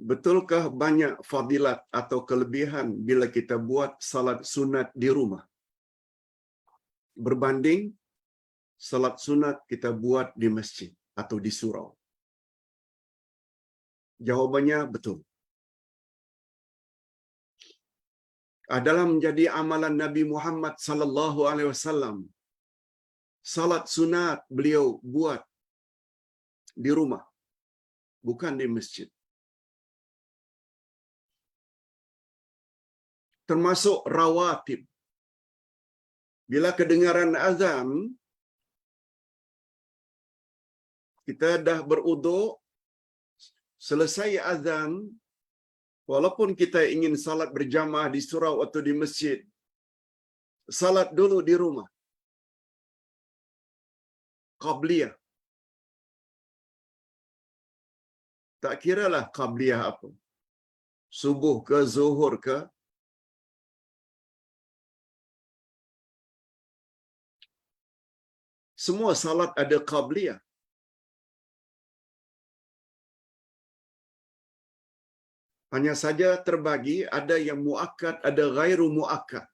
Betulkah banyak fadilat atau kelebihan bila kita buat salat sunat di rumah berbanding salat sunat kita buat di masjid atau di surau? Jawabannya betul. Adalah menjadi amalan Nabi Muhammad sallallahu alaihi wasallam. Salat sunat beliau buat di rumah, bukan di masjid. Termasuk rawatib. Bila kedengaran azan, kita dah beruduk, selesai azan, walaupun kita ingin salat berjamaah di surau atau di masjid, salat dulu di rumah. Qabliyah. Tak kiralah qabliyah apa. Subuh ke, zuhur ke, semua salat ada qabliyah. Hanya saja terbagi, ada yang muakkad, ada ghairu muakkad.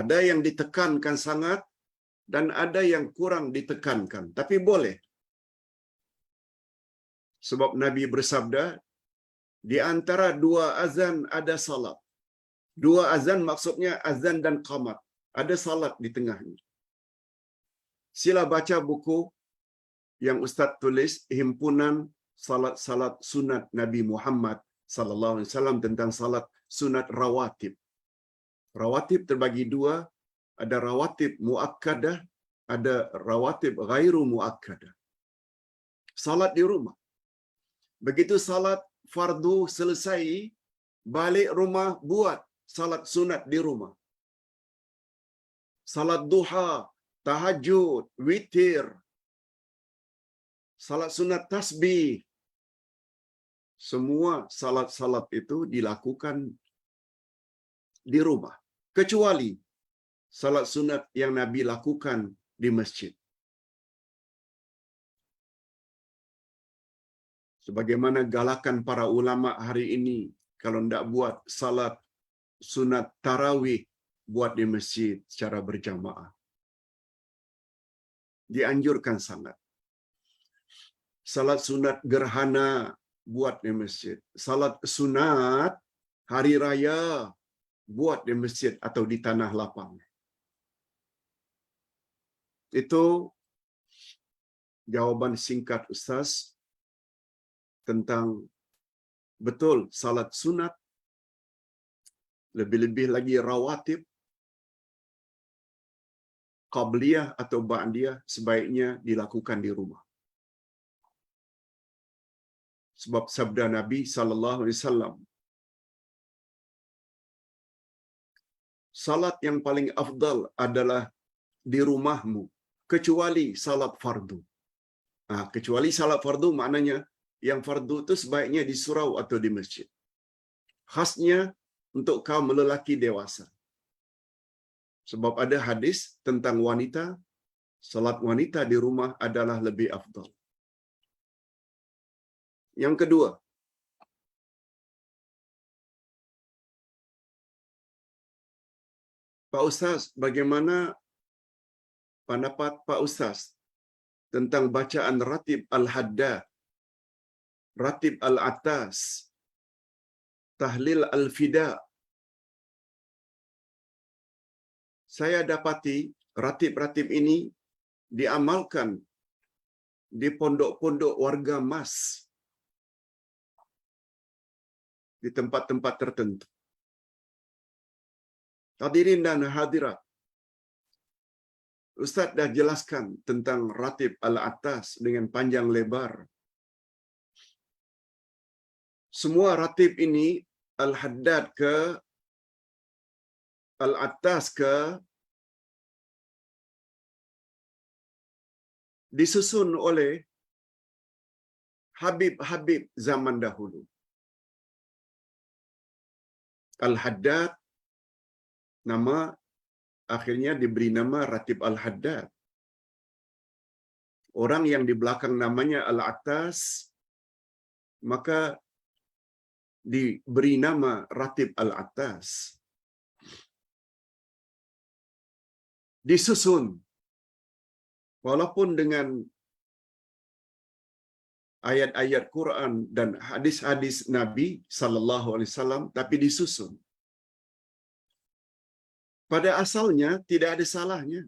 Ada yang ditekankan sangat dan ada yang kurang ditekankan. Tapi boleh. Sebab Nabi bersabda, di antara dua azan ada salat. Dua azan maksudnya azan dan qamat. Ada salat di tengahnya. Sila baca buku yang Ustaz tulis, himpunan salat-salat sunat Nabi Muhammad sallallahu alaihi wasallam tentang salat sunat rawatib. Rawatib terbagi dua, ada rawatib muakkadah, ada rawatib ghairu muakkadah. Salat di rumah. Begitu salat fardu selesai, balik rumah buat salat sunat di rumah. Salat duha, tahajud, witir, salat sunat tasbih. Semua salat-salat itu dilakukan di rumah. Kecuali salat sunat yang Nabi lakukan di masjid. Sebagaimana galakan para ulama hari ini, kalau tidak buat salat sunat tarawih, buat di masjid secara berjamaah. Dianjurkan sangat. Salat sunat gerhana, buat di masjid. Salat sunat hari raya, buat di masjid atau di tanah lapang. Itu jawaban singkat Ustaz tentang betul salat sunat, lebih-lebih lagi rawatib, qabliyah atau ba'diyah sebaiknya dilakukan di rumah. Sebab sabda Nabi sallallahu alaihi wasallam, salat yang paling afdal adalah di rumahmu, kecuali salat fardu. Kecuali salat fardu maknanya yang fardu itu sebaiknya di surau atau di masjid. Khasnya untuk kaum lelaki dewasa. Sebab ada hadis tentang wanita, salat wanita di rumah adalah lebih afdal. Yang kedua, Pak Ustaz, bagaimana pendapat Pak Ustaz tentang bacaan ratib al-haddad, ratib al-atas, tahlil al-fida? Saya dapati ratib-ratib ini diamalkan di pondok-pondok warga mas, di tempat-tempat tertentu. Hadirin dan hadirat, Ustaz dah jelaskan tentang ratib al-atas dengan panjang lebar. Semua ratib ini, al-haddad ke, al-atas ke, disusun oleh habib-habib zaman dahulu. Al-haddad, nama akhirnya diberi nama ratib al-haddad. Orang yang di belakang namanya al-atas, maka diberi nama Ratib Al-Attas. Disusun walaupun dengan ayat-ayat Quran dan hadis-hadis Nabi sallallahu alaihi wasallam, tapi disusun. Pada asalnya tidak ada salahnya.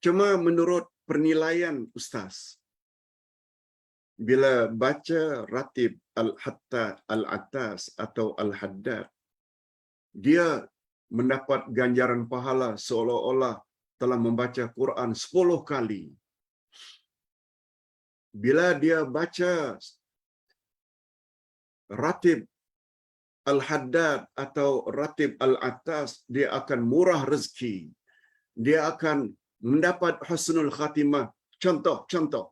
Cuma menurut penilaian ustaz, bila baca Ratib Al-Hatta Al-Attas atau Al-Haddad, dia mendapat ganjaran pahala seolah-olah telah membaca Quran 10 kali. Bila dia baca Ratib Al-Haddad atau Ratib Al-Attas, dia akan murah rezeki. Dia akan mendapat husnul khatimah. Contoh.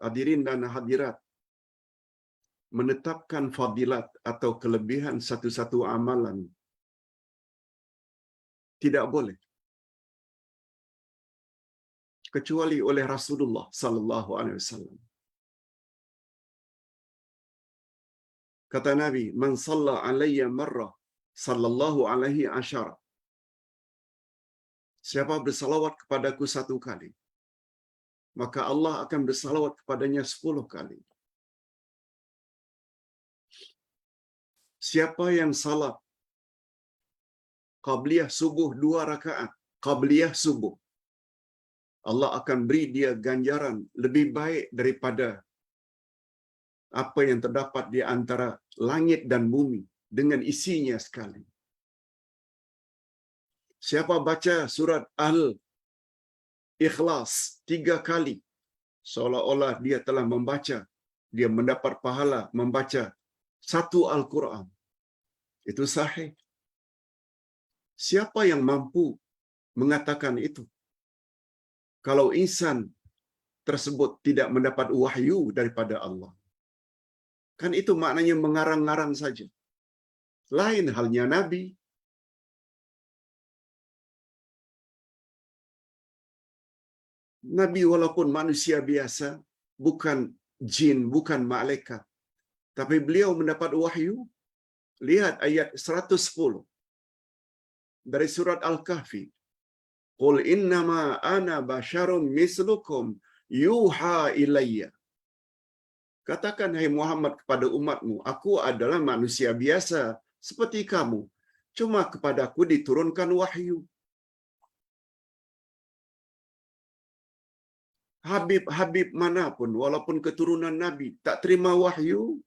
Hadirin dan hadirat, menetapkan fadilat atau kelebihan satu-satu amalan tidak boleh kecuali oleh Rasulullah sallallahu alaihi wasallam. Kata Nabi, "Man shalla alayya marrah, sallallahu alaihi asyara." Siapa bersalawat kepadaku 1 kali, maka Allah akan bersalawat kepadanya 10 kali. Siapa yang salat qabliyah subuh 2 rakaat, qabliyah subuh, Allah akan beri dia ganjaran lebih baik daripada apa yang terdapat di antara langit dan bumi dengan isinya sekali. Siapa baca surat Al-Ikhlas 3 kali, seolah-olah dia telah membaca, dia mendapat pahala membaca 1 Al-Quran. Itu sahih. Siapa yang mampu mengatakan itu? Kalau insan tersebut tidak mendapat wahyu daripada Allah, kan itu maknanya mengarang-ngarang saja. Lain halnya Nabi. Nabi walaupun manusia biasa, bukan jin, bukan malaikat, tapi beliau mendapat wahyu. Lihat ayat 110 dari surat Al-Kahfi. Qul innama ana basyarum mislukum yuha ilayya. Katakan, hai Muhammad, kepada umatmu, aku adalah manusia biasa seperti kamu. Cuma kepadaku diturunkan wahyu. Habib manapun, walaupun keturunan Nabi, tak terima wahyu.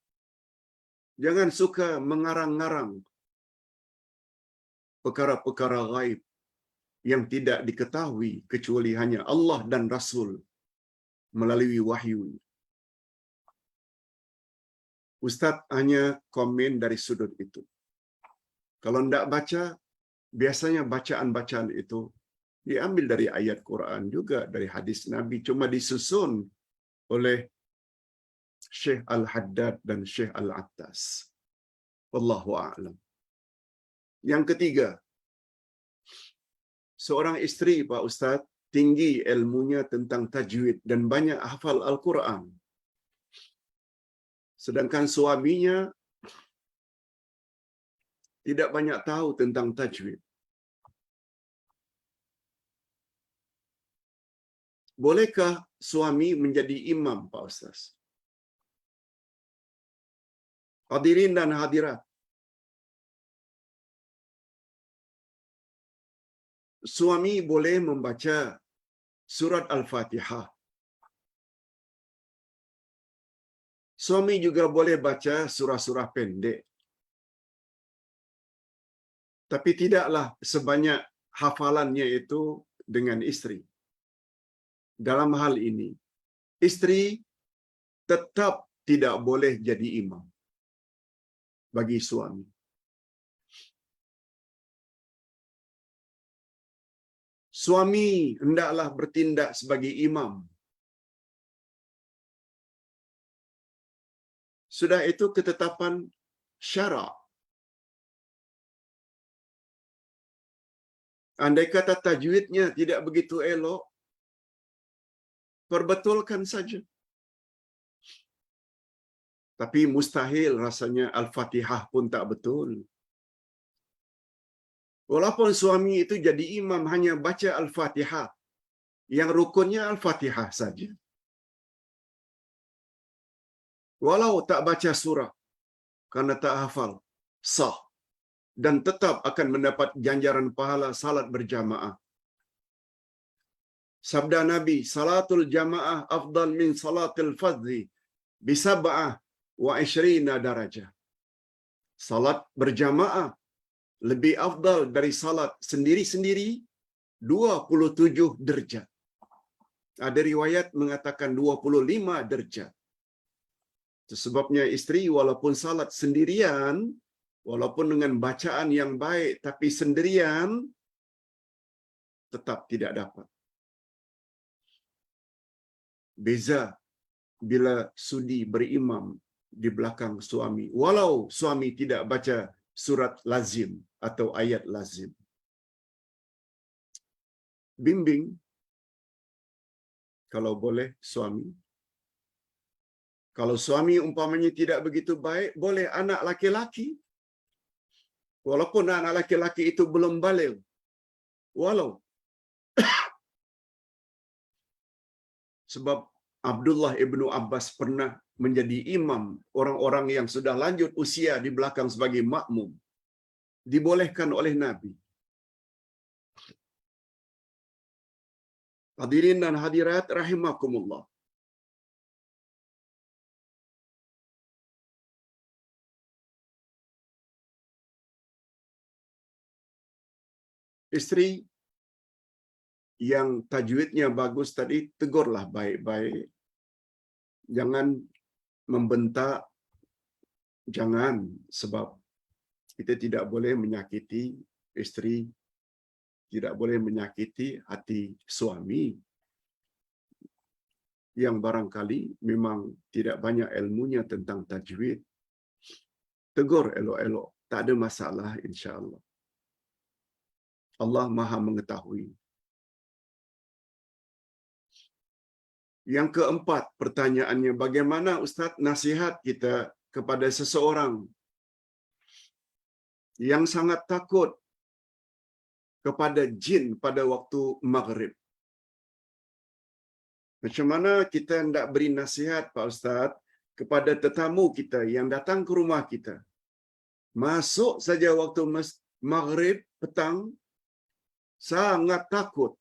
Jangan suka mengarang-ngarang perkara-perkara gaib yang tidak diketahui kecuali hanya Allah dan Rasul melalui wahyu. Ustaz hanya komen dari sudut itu. Kalau tidak baca, biasanya bacaan-bacaan itu diambil dari ayat Quran juga, dari hadis Nabi, cuma disusun oleh Syekh Al-Haddad dan Syekh Al-Attas. Wallahu a'lam. Yang ketiga, seorang isteri, Pak Ustaz, tinggi ilmunya tentang tajwid dan banyak hafal Al-Quran. Sedangkan suaminya tidak banyak tahu tentang tajwid. Bolehkah suami menjadi imam, Pak Ustaz? Hadirin dan hadirat, suami boleh membaca surat Al-Fatihah. Suami juga boleh baca surah-surah pendek. Tapi tidaklah sebanyak hafalannya itu dengan istri. Dalam hal ini, istri tetap tidak boleh jadi imam bagi suami. Suami hendaklah bertindak sebagai imam. Sudah itu ketetapan syarak. Andai kata tajwidnya tidak begitu elok, perbetulkan saja. Tapi mustahil rasanya Al-Fatihah pun tak betul. Walaupun suami itu jadi imam hanya baca Al-Fatihah, yang rukunnya Al-Fatihah saja. Walau tak baca surah, karena tak hafal, sah. Dan tetap akan mendapat ganjaran pahala salat berjamaah. Sabda Nabi, salatul jamaah afdal min salatil fadhi bisab'ah wa ishrina darajah. Salat berjamaah lebih afdal dari salat sendiri-sendiri 27 derajat. Ada riwayat mengatakan 25 derajat. Sebabnya isteri walaupun salat sendirian, walaupun dengan bacaan yang baik, tapi sendirian, tetap tidak dapat. Beza bila sudi berimam di belakang suami, walau suami tidak baca surat lazim atau ayat lazim. Bimbing, kalau boleh, suami. Kalau suami umpamanya tidak begitu baik, boleh anak laki-laki. Walaupun anak laki-laki itu belum baligh. Walau. Sebab Abdullah ibnu Abbas pernah menjadi imam orang-orang yang sudah lanjut usia di belakang sebagai makmum. Dibolehkan oleh Nabi. Hadirin dan hadirat rahimakumullah. Isteri yang tajwidnya bagus tadi, tegurlah baik-baik. Jangan membentak, jangan, sebab kita tidak boleh menyakiti isteri, tidak boleh menyakiti hati suami yang barangkali memang tidak banyak ilmunya tentang tajwid. Tegur elok-elok, tak ada masalah insya-Allah. Allah Maha mengetahui. Yang keempat, pertanyaannya, bagaimana Ustaz nasihat kita kepada seseorang yang sangat takut kepada jin pada waktu maghrib? Macam mana kita hendak beri nasihat, Pak Ustaz, kepada tetamu kita yang datang ke rumah kita? Masuk saja waktu maghrib petang, sangat takut.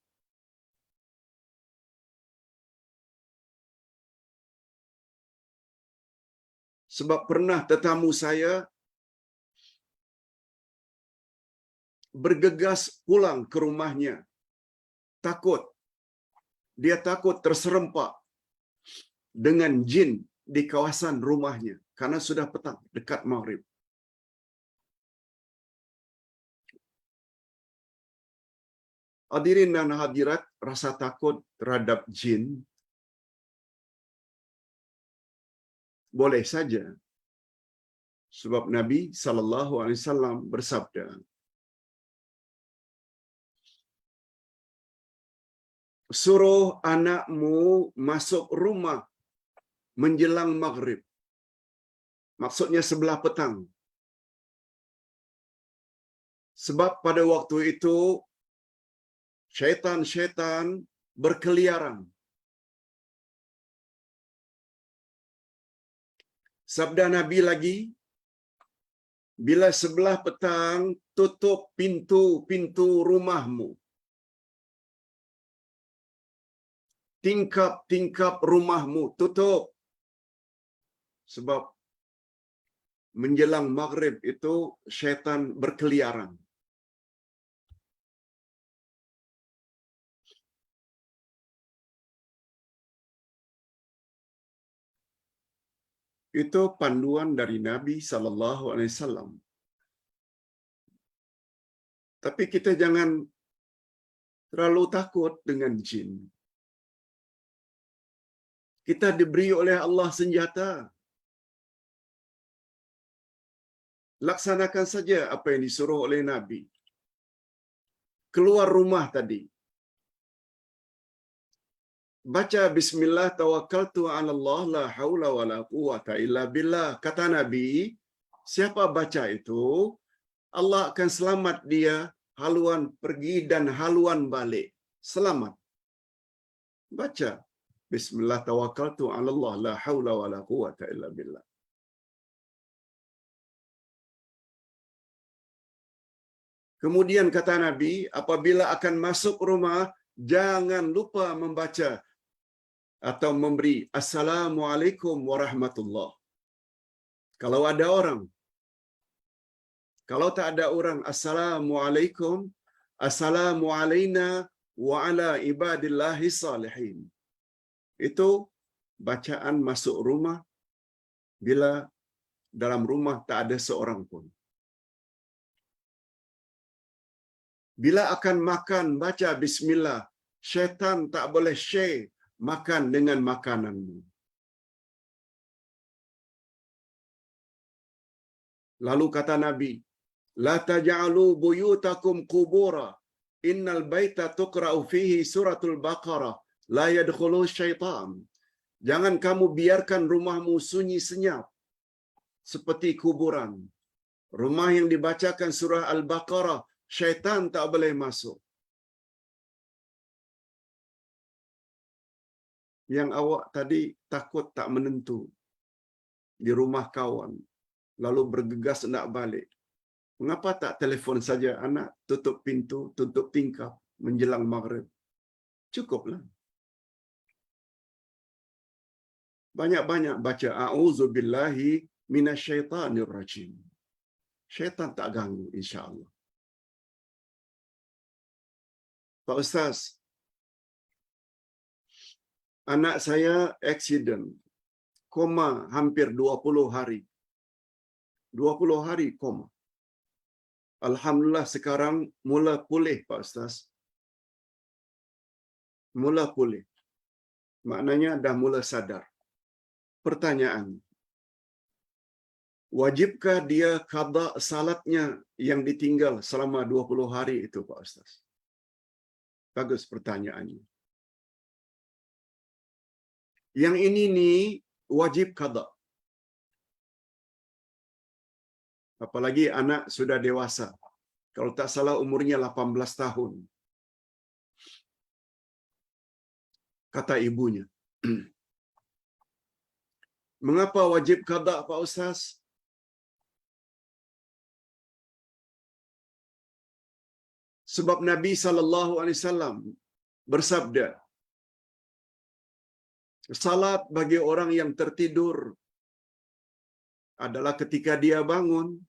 Sebab pernah tetamu saya bergegas pulang ke rumahnya. Takut. Dia takut terserempak dengan jin di kawasan rumahnya. Karena sudah petang, dekat maghrib. Hadirin dan hadirat, rasa takut terhadap jin boleh saja. Sebab Nabi SAW bersabda, suruh anakmu masuk rumah menjelang maghrib. Maksudnya sebelah petang. Sebab pada waktu itu, syaitan-syaitan berkeliaran. Sabda Nabi lagi, bila sebelah petang, tutup pintu-pintu rumahmu. Tingkap-tingkap rumahmu tutup. Sebab menjelang maghrib itu syaitan berkeliaran. Itu panduan dari Nabi SAW. Tapi kita jangan terlalu takut dengan jin. Kita diberi oleh Allah senjata. Laksanakan saja apa yang disuruh oleh Nabi. Keluar rumah tadi. baca bismillah tawakkaltu 'ala Allah la haula wala quwata illa billah. Kata Nabi, siapa baca itu, Allah akan selamat dia haluan pergi dan haluan balik. Selamat. Baca bismillah tawakkaltu 'ala Allah la haula wala quwata illa billah. Kemudian kata Nabi, apabila akan masuk rumah, jangan lupa membaca atau memberi Assalamualaikum warahmatullah. Kalau ada orang, kalau tak ada orang, Assalamualaikum, Assalamu alaina wa ala ibadillahi salihin. Itu bacaan masuk rumah bila dalam rumah tak ada seorang pun. Bila akan makan, baca bismillah. Syaitan tak boleh share makan dengan makananmu. Lalu kata Nabi, la taj'alu buyutakum qubura. Innal baita tuqra'u fihi suratul Baqarah. La yadkhulu syaitan. Jangan kamu biarkan rumahmu sunyi senyap seperti kuburan. Rumah yang dibacakan surah Al-Baqarah, syaitan tak boleh masuk. Yang awak tadi takut tak menentu di rumah kawan, lalu bergegas nak balik. Mengapa tak telefon saja anak, tutup pintu, tutup tingkap menjelang maghrib? Cukuplah. Banyak-banyak baca a'udzubillahi minasyaitanir rajim. Syaitan tak ganggu insya-Allah. Pak Ustaz, anak saya accident, koma hampir 20 hari. 20 hari koma. Alhamdulillah sekarang mula pulih Pak Ustaz. Mula pulih. Maknanya dah mula sadar. Pertanyaan, wajibkah dia qada salatnya yang ditinggal selama 20 hari itu Pak Ustaz? Bagus pertanyaannya. Yang ini ni wajib qada. Apalagi anak sudah dewasa. Kalau tak salah umurnya 18 tahun. Kata ibunya. Mengapa wajib qada Pak Ustaz? Sebab Nabi SAW bersabda, salat bagi orang yang tertidur adalah ketika dia bangun,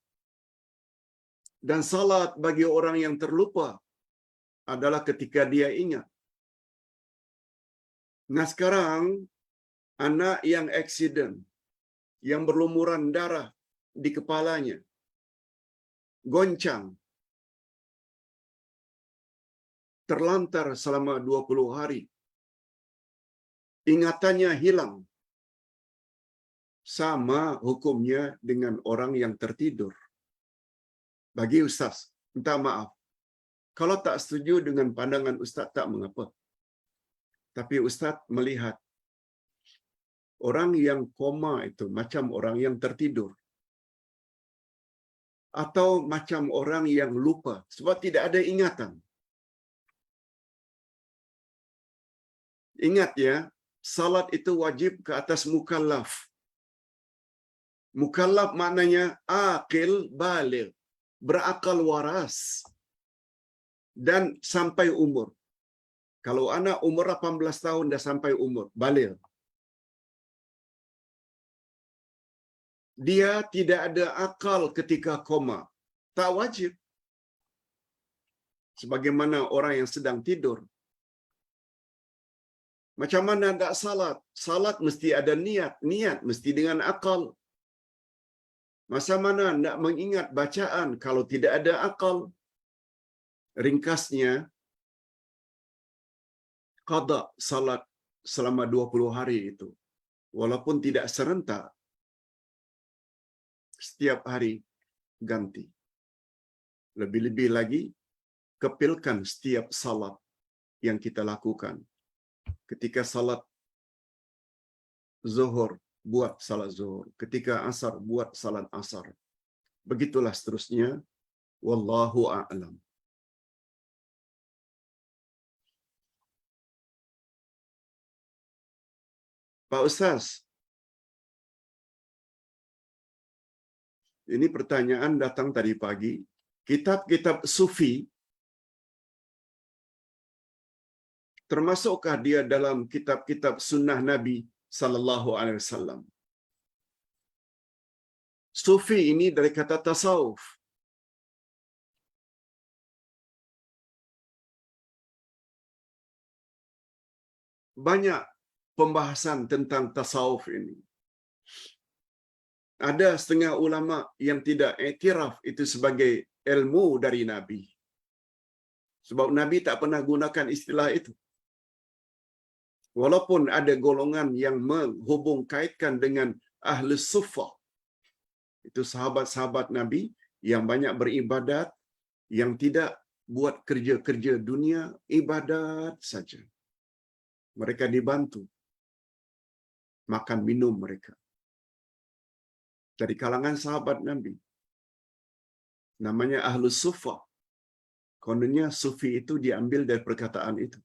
dan salat bagi orang yang terlupa adalah ketika dia ingat. Nah sekarang, anak yang accident, yang berlumuran darah di kepalanya, goncang, terlantar selama 20 hari, ingatannya hilang, sama hukumnya dengan orang yang tertidur. Bagi Ustaz, minta maaf. Kalau tak setuju dengan pandangan Ustaz, tak mengapa. Tapi Ustaz melihat orang yang koma itu macam orang yang tertidur. Atau macam orang yang lupa sebab tidak ada ingatan. Ingat ya, salat itu wajib ke atas mukallaf. Mukallaf maknanya aqil baligh, berakal waras dan sampai umur. Kalau anak umur 18 tahun dah sampai umur baligh, dia tidak ada akal ketika koma, tak wajib. Sebagaimana orang yang sedang tidur. Macam mana tak salat? Salat mesti ada niat, niat mesti dengan akal. Masa mana nak mengingat bacaan kalau tidak ada akal? Ringkasnya, qada salat selama 20 hari itu. Walaupun tidak serentak, setiap hari ganti. Lebih-lebih lagi, kepilkan setiap salat yang kita lakukan. Ketika salat zuhur, buat salat zuhur. Ketika asar, buat salat asar. Begitulah seterusnya. Wallahu a'lam. Pak Ustaz, ini pertanyaan datang tadi pagi. Kitab-kitab sufi, termasukkah dia dalam kitab-kitab sunnah Nabi sallallahu alaihi wasallam? Sufi ini dari kata tasawuf. Banyak pembahasan tentang tasawuf ini. Ada setengah ulama yang tidak iktiraf itu sebagai ilmu dari Nabi. Sebab Nabi tak pernah gunakan istilah itu. Walaupun ada golongan yang menghubung kaitkan dengan ahli suffah. Itu sahabat-sahabat Nabi yang banyak beribadat, yang tidak buat kerja-kerja dunia, ibadat saja. Mereka dibantu makan minum mereka. Dari kalangan sahabat Nabi. Namanya Ahlus Suffah. Kononnya sufi itu diambil dari perkataan itu.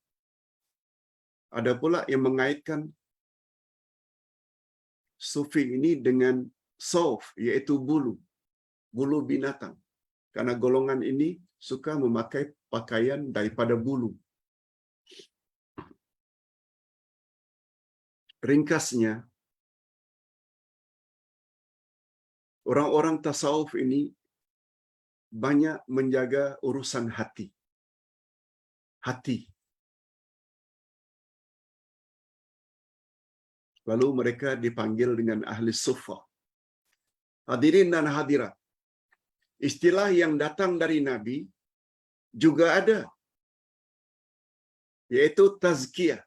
Ada pula yang mengaitkan sufi ini dengan sauf, iaitu bulu. Bulu binatang. Karena golongan ini suka memakai pakaian daripada bulu. Ringkasnya, orang-orang tasawuf ini banyak menjaga urusan hati. Hati. Lalu mereka dipanggil dengan ahli suffah. Hadirin dan hadirat. Istilah yang datang dari Nabi juga ada. Yaitu tazkiyah.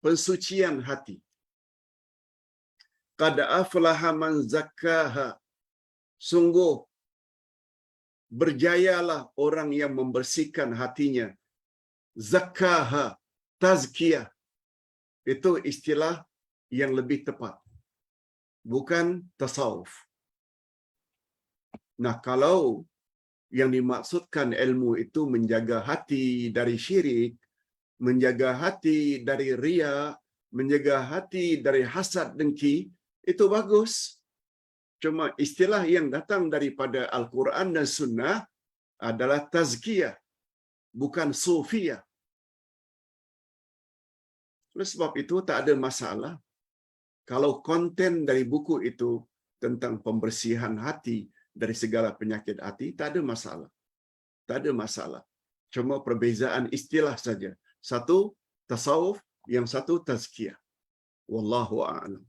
Pensucian hati. Qad aflaha man zakkaha. Sungguh berjayalah orang yang membersihkan hatinya. Zakkaha, tazkiyah. Itu istilah yang lebih tepat. Bukan tasawuf. Nah, kalau yang dimaksudkan ilmu itu menjaga hati dari syirik, menjaga hati dari riya, menjaga hati dari hasad dengki, itu bagus. Cuma istilah yang datang daripada Al-Quran dan Sunnah adalah tazkiyah, bukan sufiyah. Oleh sebab itu tak ada masalah kalau konten dari buku itu tentang pembersihan hati dari segala penyakit hati, tak ada masalah. Tak ada masalah. Cuma perbezaan istilah saja. Satu tasawuf, yang satu tazkiyah. Wallahu a'lam.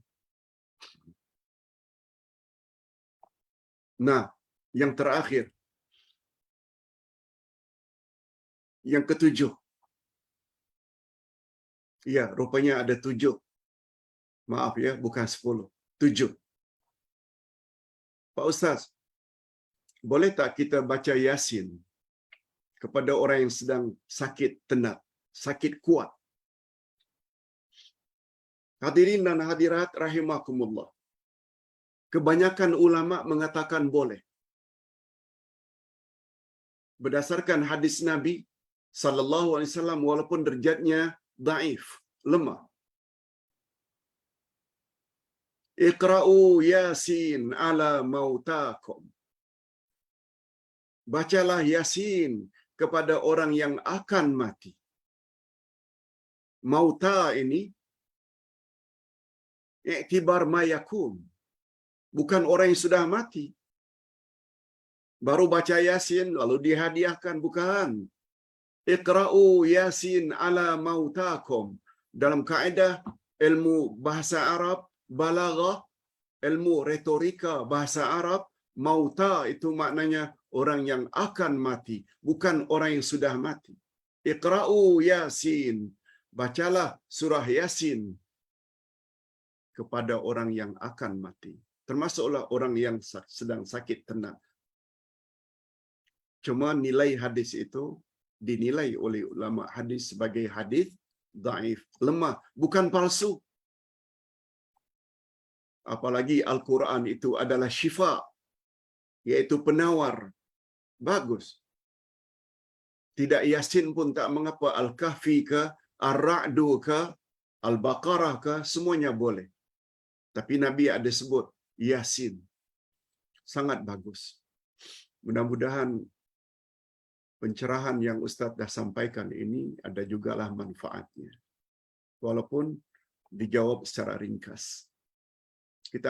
Nah, yang terakhir, yang ketujuh. Ya, rupanya ada 7. Maaf ya, bukan 10. 7. Pak Ustaz, boleh tak kita baca Yasin kepada orang yang sedang sakit tenat, sakit kuat? Hadirin dan hadirat rahimakumullah. Kebanyakan ulama mengatakan boleh. Berdasarkan hadis Nabi sallallahu alaihi wasallam, walaupun derajatnya dhaif, lemah. Iqra'u Yasin ala mautakum. Bacalah Yasin kepada orang yang akan mati. Mauta ini iktibar mayakun. Bukan orang yang sudah mati. Baru baca Yasin lalu dihadiahkan, bukan. Iqra'u Yasin ala mautakum. Dalam kaedah ilmu bahasa Arab, balaghah, ilmu retorika bahasa Arab, mauta itu maknanya orang yang akan mati, bukan orang yang sudah mati. Iqra'u Yasin. Bacalah surah Yasin kepada orang yang akan mati. Termasuklah orang yang sedang sakit tenat. Cuma nilai hadis itu dinilai oleh ulama hadis sebagai hadis dhaif, lemah, bukan palsu. Apalagi Al-Quran itu adalah syifa, yaitu penawar. Bagus. Tidak Yasin pun tak mengapa, Al-Kahfi ke, Ar-Ra'du ke, Al-Baqarah ke, semuanya boleh. Tapi Nabi ada sebut Yasin. Sangat bagus. Mudah-mudahan pencerahan yang Ustaz dah sampaikan ini ada jugalah manfaatnya. Walaupun dijawab secara ringkas. Kita